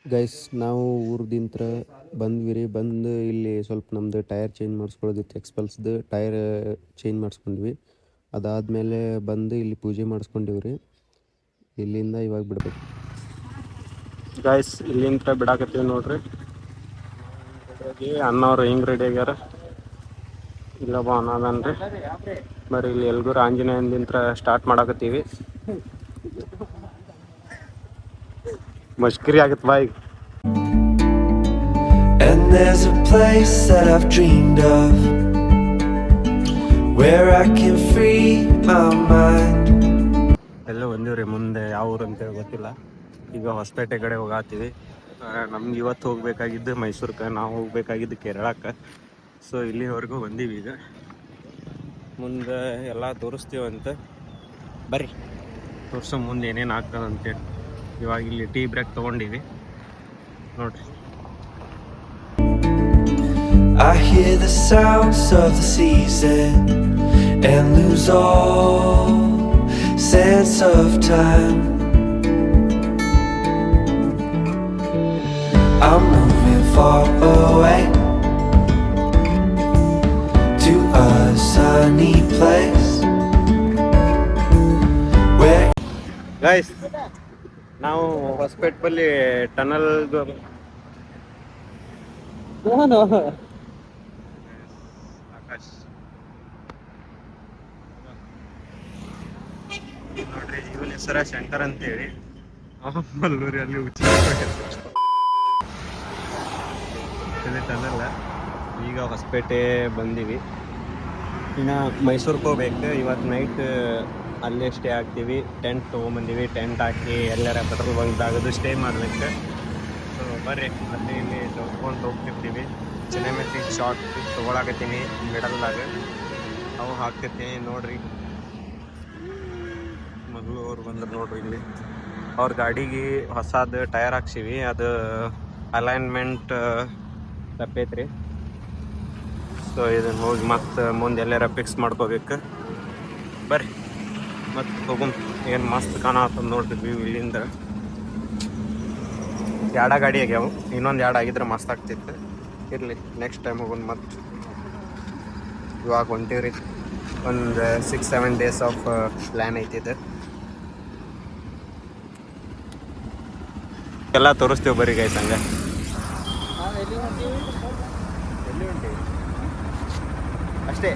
Guys ನಾವು ಊರ್ದಿಂತ್ರ ಬಂದ್ವಿ ರೀ. ಬಂದು ಇಲ್ಲಿ ಸ್ವಲ್ಪ ನಮ್ಮದು ಟೈರ್ ಚೇಂಜ್ ಮಾಡಿಸ್ಕೊಳ್ಳೋದಿತ್ತು. ಎಕ್ಸ್ಪಲ್ಸ್ದು ಟೈರ್ ಚೇಂಜ್ ಮಾಡಿಸ್ಕೊಂಡ್ವಿ. ಅದಾದಮೇಲೆ ಬಂದು ಇಲ್ಲಿ ಪೂಜೆ ಮಾಡಿಸ್ಕೊಂಡಿವಿ ರೀ. ಇಲ್ಲಿಂದ ಇವಾಗ ಬಿಡ್ಬೇಕು ಗೈಸ್. ಇಲ್ಲಿಂದ ಬಿಡಾಕತ್ತೀವಿ ನೋಡ್ರಿ. ಅನ್ನೋರು ಹಿಂಗೆ ರೆಡಿ ಆಗ್ಯಾರ. ಇಲ್ಲೊಬ್ಬ ಅನ್ನೋದನ್ರಿ. ಬರೀ ಇಲ್ಲಿ ಎಲ್ಗೂರು ಆಂಜನೇಯಂದಿಂತ್ರ ಸ್ಟಾರ್ಟ್ ಮಾಡಾಕತ್ತೀವಿ. ಮಷ್ಕರಿ ಆಗತ್ತೆ ಬಾ ಈಗ. And there's a place that I've dreamed of where I can free my mind. ಎಲ್ಲ ಬಂದೀವ್ರಿ. ಮುಂದೆ ಯಾವ ಊರು ಅಂತೇಳಿ ಗೊತ್ತಿಲ್ಲ. ಈಗ ಹೊಸಪೇಟೆ ಕಡೆ ಹೋಗಾತೀವಿ. ನಮ್ಗೆ ಇವತ್ತು ಹೋಗ್ಬೇಕಾಗಿದ್ದು ಮೈಸೂರಿಗೆ, ನಾವು ಹೋಗ್ಬೇಕಾಗಿದ್ದು ಕೇರಳಕ್ಕೆ. ಸೊ ಇಲ್ಲಿವರೆಗೂ ಬಂದೀವಿ. ಈಗ ಮುಂದೆ ಎಲ್ಲ ತೋರಿಸ್ತೀವಂತೆ. ಬರ್ರಿ ತೋರಿಸೋ ಮುಂದೆ ಏನೇನು ಆಗ್ತದೆ ಅಂತೇಳಿ. ಇವಾಗ ಇಲ್ಲಿ ಟೀ ಬ್ರೇಕ್ ತೊಗೊಂಡಿವಿ ನೋಡ್ರಿ. I hear the sounds of the season and lose all sense of time. I'm moving far away to a sunny place where guys ನಾವು ಹೊಸಪೇಟೆ ಬಲ್ಲಿ ಟನಲ್ ಆಕಾಶ್ ನೋಡ್ರಿ. ಇವನ ಹೆಸರ ಶಂಕರ್ ಅಂತೇಳಿ. ಮಲ್ಲೂರಿ ಅಲ್ಲಿ ಟನಲ್. ಈಗ ಹೊಸಪೇಟೆ ಬಂದೀವಿ. ಇನ್ನು ಮೈಸೂರಿಗೆ ಹೋಗ್ಬೇಕು. ಇವತ್ತು ನೈಟ್ ಅಲ್ಲೇ ಸ್ಟೇ ಆಗ್ತೀವಿ. ಟೆಂಟ್ ತೊಗೊಂಬಂದೀವಿ. ಟೆಂಟ್ ಹಾಕಿ ಎಲ್ಲರ ಪೆಟ್ರೋಲ್ ಬಂಕ್ದಾಗದು ಸ್ಟೇ ಮಾಡ್ಬೇಕು. ಸೊ ಬರ್ರಿ ಅಲ್ಲಿ ಇಲ್ಲಿ ತೊಗೊಂಡು ಹೋಗ್ತಿರ್ತೀವಿ. ಸಿನಿಮೆಟಿಕ್ ಶಾರ್ಟ್ ತೊಗೊಳಕತ್ತೀನಿ ಮಿಡಲ್ದಾಗ. ಅವು ಹಾಕ್ತಿರ್ತೀನಿ ನೋಡ್ರಿ. ಮೊದಲು ಅವ್ರು ಬಂದ್ರೆ ನೋಡ್ರಿ ಇಲ್ಲಿ ಅವ್ರ ಗಾಡಿಗೆ ಹೊಸದು ಟೈರ್ ಹಾಕ್ಸಿವಿ. ಅದು ಅಲೈನ್ಮೆಂಟ್ ತಪ್ಪೈತ್ರಿ. ಸೊ ಇದನ್ನು ಹೋಗಿ ಮತ್ತೆ ಮುಂದೆ ಎಲ್ಲಾರ ಫಿಕ್ಸ್ ಮಾಡ್ಕೋಬೇಕು. ಬರ್ರಿ ಮತ್ತೆ ಹೋಗುಮ್. ಏನು ಮಸ್ತ್ ಕಾಣತ್ತದ ನೋಡ್ರಿ ವ್ಯೂ ಇಲ್ಲಿಂದ. ಎರಡ ಗಾಡಿ ಆಗ್ಯಾವು. ಇನ್ನೊಂದು ಎರಡು ಆಗಿದ್ರೆ ಮಸ್ತ್ ಆಗ್ತಿತ್ತು. ಇರಲಿ ನೆಕ್ಸ್ಟ್ ಟೈಮ್ ಹೋಗೋಣ. ಮತ್ತೆ ಇವಾಗ ಹೊಂಟೀವ್ರಿ. ಒಂದು 6-7 ಡೇಸ್ ಆಫ್ ಪ್ಲ್ಯಾನ್ ಐತಿದೆ. ಎಲ್ಲ ತೋರಿಸ್ತೀವಿ ಬರ್ರಿ ಗೈಸ್. ಹಂಗೆ ಎಲ್ಲಿ ಹೊಂಟೀವಿ ಅಷ್ಟೇ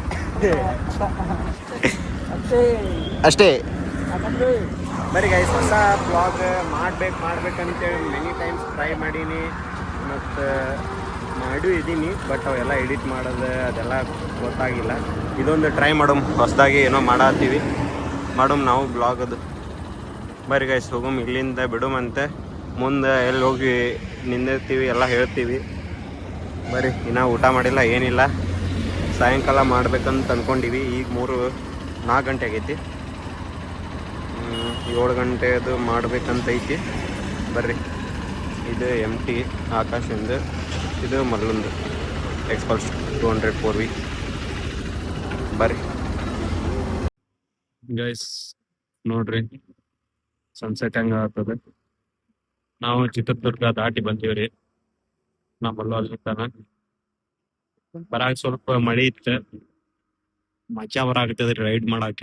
ಅಷ್ಟೇ ಬರೀ ಗೈಸ್. ಹೊಸ ಬ್ಲಾಗ್ ಮಾಡ್ಬೇಕಂತೇಳಿ ಮೆನಿ ಟೈಮ್ಸ್ ಟ್ರೈ ಮಾಡೀನಿ ಮತ್ತು ಮಾಡೂ ಇದ್ದೀನಿ. ಬಟ್ ಅವೆಲ್ಲ ಎಡಿಟ್ ಮಾಡೋದು ಅದೆಲ್ಲ ಗೊತ್ತಾಗಿಲ್ಲ. ಇದೊಂದು ಟ್ರೈ ಮಾಡೋಮ್. ಹೊಸದಾಗಿ ಏನೋ ಮಾಡತ್ತೀವಿ ನಾವು ಬ್ಲಾಗ್. ಅದು ಬರೀ ಗೈಸ್ ಹೋಗಮ್. ಇಲ್ಲಿಂದ ಬಿಡುಮಂತೆ. ಮುಂದೆ ಎಲ್ಲಿ ಹೋಗಿ ನಿಂದಿರ್ತೀವಿ ಎಲ್ಲ ಹೇಳ್ತೀವಿ. ಬರ್ರಿ. ಇನ್ನೂ ಊಟ ಮಾಡಿಲ್ಲ ಏನಿಲ್ಲ. ಸಾಯಂಕಾಲ ಮಾಡ್ಬೇಕಂತ ಅಂದ್ಕೊಂಡಿವಿ. ಈಗ 4 ಗಂಟೆ ಆಗೈತಿ. 7 ಗಂಟೆದು ಮಾಡ್ಬೇಕಂತೈತಿ. ಬರ್ರಿ. ಇದು MT ಆಕಾಶಿಂದು, ಇದು ಮಲ್ಲೊಂದು ಎಕ್ಸ್ಪಲ್ಸ್ 200 4V. ಬರ್ರಿ ಗೈಸ್ ನೋಡ್ರಿ ಸನ್ಸೆಟ್ ಹೆಂಗ ಆಗ್ತದೆ. ನಾವು ಚಿತ್ರದುರ್ಗ ದಾಟಿ ಬಂದೀವ್ರಿ. ನಮ್ಮಲ್ಲೂ ಅಲ್ಲಿ ತನ ಬರಾಗ ಸ್ವಲ್ಪ ಮಳೆ ಇತ್ತು. ಮಜಾ ಬರಾಗ್ತದ್ರಿ ರೈಡ್ ಮಾಡಾಕ.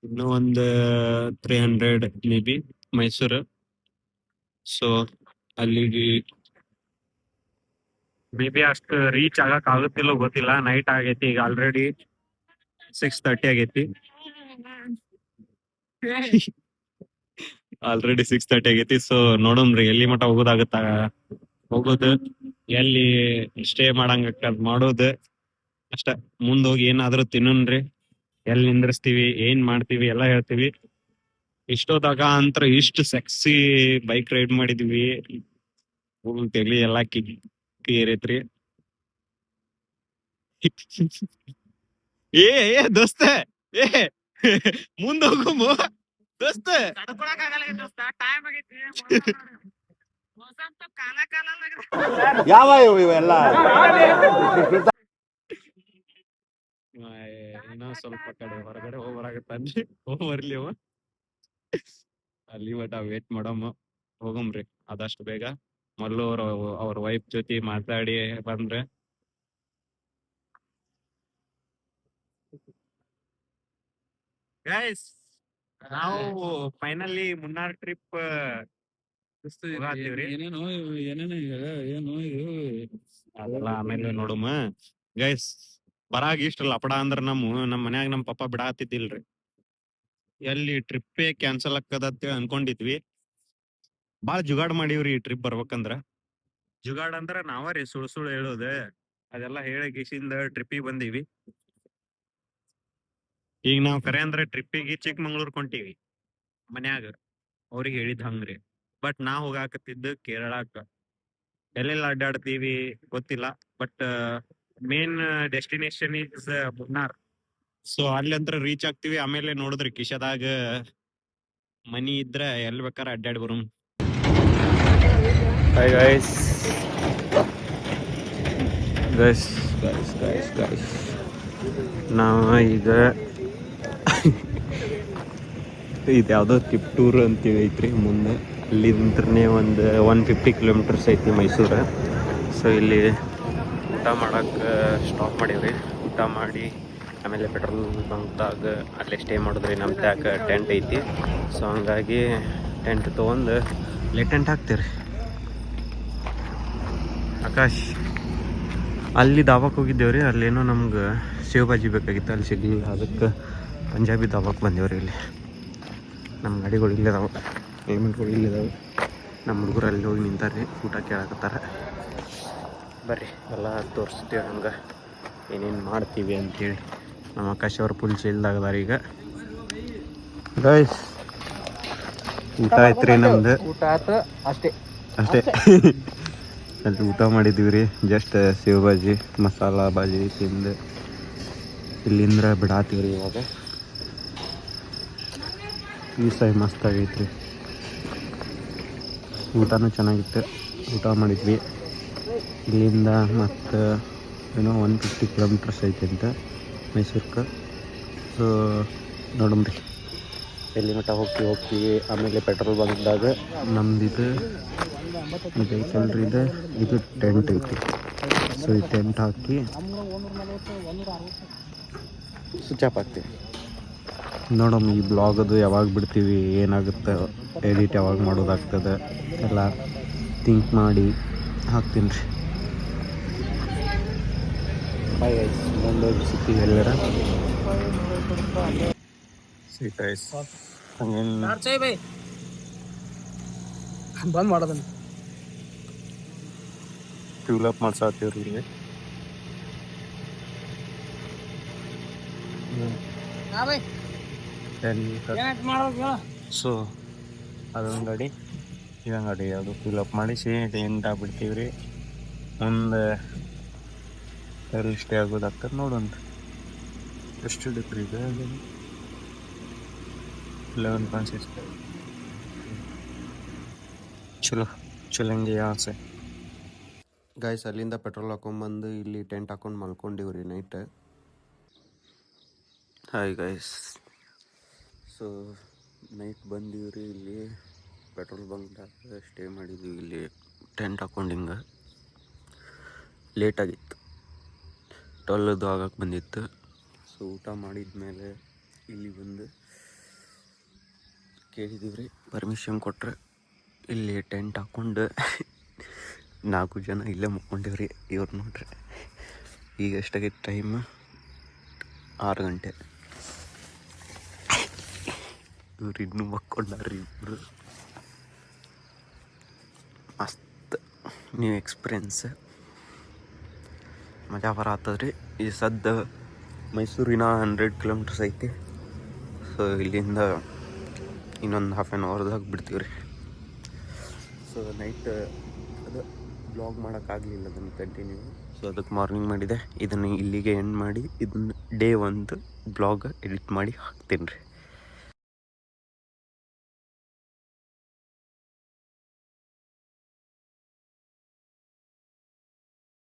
ಇನ್ನೂ ಒಂದು 300 ಮೇ ಬಿ ಮೈಸೂರು. ಸೊ ಅಲ್ಲಿಗೆ ಮೇ ಬಿ ಅಷ್ಟು ರೀಚ್ ಆಗಕ್ ಆಗುತ್ತಿಲ್ಲೋ ಗೊತ್ತಿಲ್ಲ. ನೈಟ್ ಆಗೈತಿ. ಈಗ ಆಲ್ರೆಡಿ 6:30 ಆಗೈತಿ. ಸೊ ನೋಡಮ್ರಿ ಎಲ್ಲಿ ಮಟ ಹೋಗೋದಾಗತ್ತ ಹೋಗೋದು, ಎಲ್ಲಿ ಸ್ಟೇ ಮಾಡಂಗ ಮಾಡೋದು ಅಷ್ಟ. ಮುಂದ್ ಹೋಗಿ ಏನಾದ್ರು ತಿನ್ನನ್ರಿ, ಎಲ್ಲಿ ನಿಂದ್ರಿಸ್ತೀವಿ, ಏನ್ ಮಾಡ್ತೀವಿ ಎಲ್ಲ ಹೇಳ್ತೀವಿ. ಇಷ್ಟೋದಾಗ ಅಂತ ಇಷ್ಟು ಸೆಕ್ಸಿ ಬೈಕ್ ರೈಡ್ ಮಾಡಿದ್ವಿ. ತೆಲಿ ಎಲ್ಲಾ ಕಿಕ್ಕಿ ಏರೈತ್ರಿ. ಏ ದೋಸ್ತ ಏ ಮುಂದ ಹೋಗು ದೋಸ್ತ. ಯಾವ ಇವೆಲ್ಲ ಇನ್ನೊಂದ್ ಸ್ವಲ್ಪ ಕಡೆ ಹೊರಗಡೆ ಹೋಗ್ಬರಾಗತ್ತನ್ರಿ. ಹೋಗ್ಬರ್ಲಿ ಅವ ಅಲ್ಲಿ ಮಟ ವೇಟ್ ಮಾಡಮ್ಮ. ಹೋಗಮ್ರಿ ಆದಷ್ಟು ಬೇಗ. ಮೊದಲು ಅವ್ರ ವೈಫ್ ಜೊತೆ ಮಾತಾಡಿ ಬಂದ್ರೆ ಗೈಸ್ ನಾವು ಫೈನಲಿ ಮುನ್ನಾರ್ ಟ್ರಿಪ್ ಅದೆಲ್ಲ ಆಮೇಲೆ ನೋಡುಮ. ಗೈಸ್ ಬರಾಗ ಇಷ್ಟ ಲಪಡ ಅಂದ್ರ ನಮ್ಮ ಮನ್ಯಾಗ ನಮ್ಮ ಪಪ್ಪ ಬಿಡಾತಿದ್ದಿಲ್ರಿ. ಎಲ್ಲಿ ಟ್ರಿಪ್ಪೇ ಕ್ಯಾನ್ಸಲ್ ಆಕ್ಕದ ಅಂತೇಳಿ ಅನ್ಕೊಂಡಿದ್ವಿ. ಬಾಳ ಜುಗಾಡ್ ಮಾಡೀವ್ರಿ ಈ ಟ್ರಿಪ್ ಬರ್ಬೇಕಂದ್ರ. ಜುಗಾಡ್ ಅಂದ್ರ ನಾವ ರೀ ಸುಳ್ ಹೇಳೋದು. ಅದೆಲ್ಲ ಹೇಳಿ ಗಿಸಿಂದ ಟ್ರಿಪ್ಪಿಗೆ ಬಂದೀವಿ. ಈಗ ನಾವ್ ಕರೆ ಅಂದ್ರೆ ಟ್ರಿಪ್ಪಿಗೆ ಚಿಕ್ಕಮಂಗ್ಳೂರ್ ಕೊಂಟೀವಿ ಮನ್ಯಾಗ ಅವ್ರಿಗೆ ಹೇಳಿದ್ ಹಂಗ್ರಿ. ಬಟ್ ನಾ ಹೋಗಾಕತ್ತಿದ್ದು ಕೇರಳಾಕ. ಎಲ್ಲೆಲ್ಲ ಅಡ್ಡಾಡ್ತೀವಿ ಗೊತ್ತಿಲ್ಲ. But main destination is Munnar. So ಅಲ್ಲಂತ್ರ ರೀಚ್ ಆಗ್ತೀವಿ. ಆಮೇಲೆ ನೋಡಿದ್ರಿ ಕಿಶದಾಗ ಮನಿ ಇದ್ರ ಎಲ್ ಬೇಕಾರ ಅಡ್ಡಾಡಿ ಬರೋಮ್. Hi guys guys guys guys guys ನಾವು ಈಗ ಇದು ಯಾವುದೋ ಟ್ರಿಪ್ ಟೂರ್ ಅಂತೇಳಿ ಐತ್ರಿ ಮುಂದೆ. ಅಲ್ಲಿಂತ್ರನೇ ಒಂದು 150 ಕಿಲೋಮೀಟರ್ಸ್ ಐತಿ ಮೈಸೂರು. ಸೊ ಇಲ್ಲಿ ಊಟ ಮಾಡಕ್ಕೆ ಸ್ಟಾಪ್ ಮಾಡೀವ್ರಿ. ಊಟ ಮಾಡಿ ಆಮೇಲೆ ಪೆಟ್ರೋಲ್ ಬಂಕ್ದಾಗ ಅಲ್ಲೇ ಸ್ಟೇ ಮಾಡಿದ್ರಿ. ನಮ್ಮ ತ್ಯಾಕ ಟೆಂಟ್ ಐತಿ. ಸೊ ಹಂಗಾಗಿ ಟೆಂಟ್ ತೊಗೊಂಡು ಅಲ್ಲೇ ಟೆಂಟ್ ಹಾಕ್ತೀವ್ರಿ. ಆಕಾಶ್ ಅಲ್ಲಿ ದಾಬಾಕ್ ಹೋಗಿದ್ದೇವ್ರಿ. ಅಲ್ಲೇನೋ ನಮ್ಗೆ ಸೇವ್ ಭಾಜಿ ಬೇಕಾಗಿತ್ತು, ಅಲ್ಲಿ ಸಿಗಲಿಲ್ಲ. ಅದಕ್ಕೆ ಪಂಜಾಬಿ ದಾಬಾಕ್ ಬಂದೇವ್ರಿ. ಇಲ್ಲಿ ನಮ್ಮ ಗಾಡಿಗಳು ಇಲ್ಲಿದಾವೆ, ಹೆಲ್ಮೆಟ್ಗಳು ಇಲ್ಲಿದಾವೆ. ನಮ್ಮ ಹುಡುಗರು ಅಲ್ಲಿ ಹೋಗಿ ನಿಂತಾರೆ, ಊಟ ಕೇಳಕತ್ತಾರ. ಬರ್ರಿ ಎಲ್ಲ ತೋರಿಸ್ತೀವಿ ಹಂಗೆ ಏನೇನು ಮಾಡ್ತೀವಿ ಅಂಥೇಳಿ. ನಮ್ಮ ಆಕಾಶ್ ಅವ್ರು ಫುಲ್ ಚೀಲ್ದಾಗದಾರ ಈಗ. ಗೈಸ್ ಊಟ ಆಯ್ತು ರೀ ನಮ್ದು. ಊಟ ಆಯ್ತು ಅಷ್ಟೇ. ಅಲ್ಲಿ ಊಟ ಮಾಡಿದ್ದೀವಿ ರೀ. ಜಸ್ಟ್ ಸೇವ್ ಭಾಜಿ ಮಸಾಲ ಭಾಜಿ ತಿಂದು ಇಲ್ಲಿಂದ ಬಿಡಾತೀವಿ ರೀ ಇವಾಗ. ಈ ಸೈ ಮಸ್ತ್ ಆಗೈತೆ ರೀ. ಊಟನೂ ಚೆನ್ನಾಗಿತ್ತು. ಊಟ ಮಾಡಿದ್ವಿ. ಇಲ್ಲಿಂದ ಮತ್ತು ಏನೋ 150 ಕಿಲೋಮೀಟರ್ಸ್ ಐತೆ ಅಂತ ಮೈಸೂರ್ಗೆ. ಸೊ ನೋಡಮ್ರಿ ಎಲ್ಲಿ ಮಟ್ಟ ಹೋಗ್ತೀವಿ. ಆಮೇಲೆ ಪೆಟ್ರೋಲ್ ಬಂಕ್ದಾಗ ನಮ್ದಿದು ಐತಲ್ರಿ, ಇದು ಟೆಂಟ್ ಐತಿ. ಸೊ ಈ ಟೆಂಟ್ ಹಾಕಿ ಸ್ವಿಚ್ ಆಫ್ ಹಾಕ್ತೀವಿ. ನೋಡಮ್ಮ ಈ ಬ್ಲಾಗದು ಯಾವಾಗ ಬಿಡ್ತೀವಿ, ಏನಾಗುತ್ತೆ, ಎಡಿಟ್ ಯಾವಾಗ ಮಾಡೋದಾಗ್ತದೆ ಎಲ್ಲ ಥಿಂಕ್ ಮಾಡಿ ಹಾಕ್ತೀನಿ ರೀ. ಬಾಯ್ ಗೈಸ್, ಬಂದೋಗಿ ಸಿಗ್ತೀವಿ ಎಲ್ಲರ. ಹಂಗೇನು ಬಂದ್ ಮಾಡೋದನ್ನ ಡೆವಲಪ್ ಮಾಡ್ಸಾತೀವ್ರಿ ಇಲ್ಲಿ. ಸೊ ಅದೊಂದು ಗಾಡಿ, ಇದೊಂದು ಗಾಡಿ, ಅದು ಫಿಲಪ್ ಮಾಡಿಸಿ ಎಂಟ ಬಿಡ್ತೀವಿ ರೀ. ಮುಂದೆ ಎಲ್ಲಿ ಸ್ಟೇ ಆಗೋದಾಗ್ತದೆ ನೋಡೋಣ. ಎಷ್ಟು ಹಿಡಿದ್ರಿ ಇದು? 11.6. ಚಲೋ ಚಲಂಗೆ ಆಸೆ. ಗಾಯ್ಸ್ ಅಲ್ಲಿಂದ ಪೆಟ್ರೋಲ್ ಹಾಕೊಂಡ್ಬಂದು ಇಲ್ಲಿ ಟೆಂಟ್ ಹಾಕೊಂಡು ಮಲ್ಕೊಂಡಿವ್ರಿ night. Hi guys, so night ಬಂದೀವ್ರಿ. ಇಲ್ಲಿ ಪೆಟ್ರೋಲ್ ಬಂಕ್ದಾಗ ಸ್ಟೇ ಮಾಡಿದ್ವಿ. ಇಲ್ಲಿ ಟೆಂಟ್ ಹಾಕೊಂಡು ಹಿಂಗೆ ಲೇಟಾಗಿತ್ತು, 12 ಆಗಕ್ಕೆ ಬಂದಿತ್ತು. ಸೊ ಊಟ ಮಾಡಿದ್ಮೇಲೆ ಇಲ್ಲಿ ಬಂದು ಕೇಳಿದೀವ್ರಿ, ಪರ್ಮಿಷನ್ ಕೊಟ್ಟರೆ ಇಲ್ಲಿ ಟೆಂಟ್ ಹಾಕ್ಕೊಂಡು 4 ಜನ ಇಲ್ಲೇ ಮುಕ್ಕೊಂಡಿವ್ರಿ. ಇವ್ರು ನೋಡ್ರಿ ಈಗ ಎಷ್ಟಾಗೈತೆ ಟೈಮ್, 6 ಗಂಟೆ. ಇವ್ರು ಇನ್ನೂ ಮಕ್ಕೊಂಡಾರ್ರಿ ಇಬ್ಬರು. ಮಸ್ತ್ ನ್ಯೂ ಎಕ್ಸ್ಪೀರಿಯನ್ಸ್, ಮಜಾ ಬರತ್ತದ್ರಿ. ಈ ಸದ್ದ ಮೈಸೂರಿನ 100 ಕಿಲೋಮೀಟರ್ಸ್ ಐತಿ. ಸೊ ಇಲ್ಲಿಂದ ಇನ್ನೊಂದು ಹಾಫ್ ಆನ್ ಅವರ್ದಾಗ ಬಿಡ್ತೀವಿ ರೀ. ಸೊ ನೈಟ್ ಅದು ಬ್ಲಾಗ್ ಮಾಡೋಕ್ಕಾಗಲಿಲ್ಲ ಅದನ್ನು ಕಂಟಿನ್ಯೂ. ಸೊ ಅದಕ್ಕೆ ಮಾರ್ನಿಂಗ್ ಮಾಡಿದೆ. ಇದನ್ನು ಇಲ್ಲಿಗೆ ಎಂಡ್ ಮಾಡಿ ಇದನ್ನು ಡೇ 1 ಬ್ಲಾಗ್ ಎಡಿಟ್ ಮಾಡಿ ಹಾಕ್ತೀನಿ ರೀ.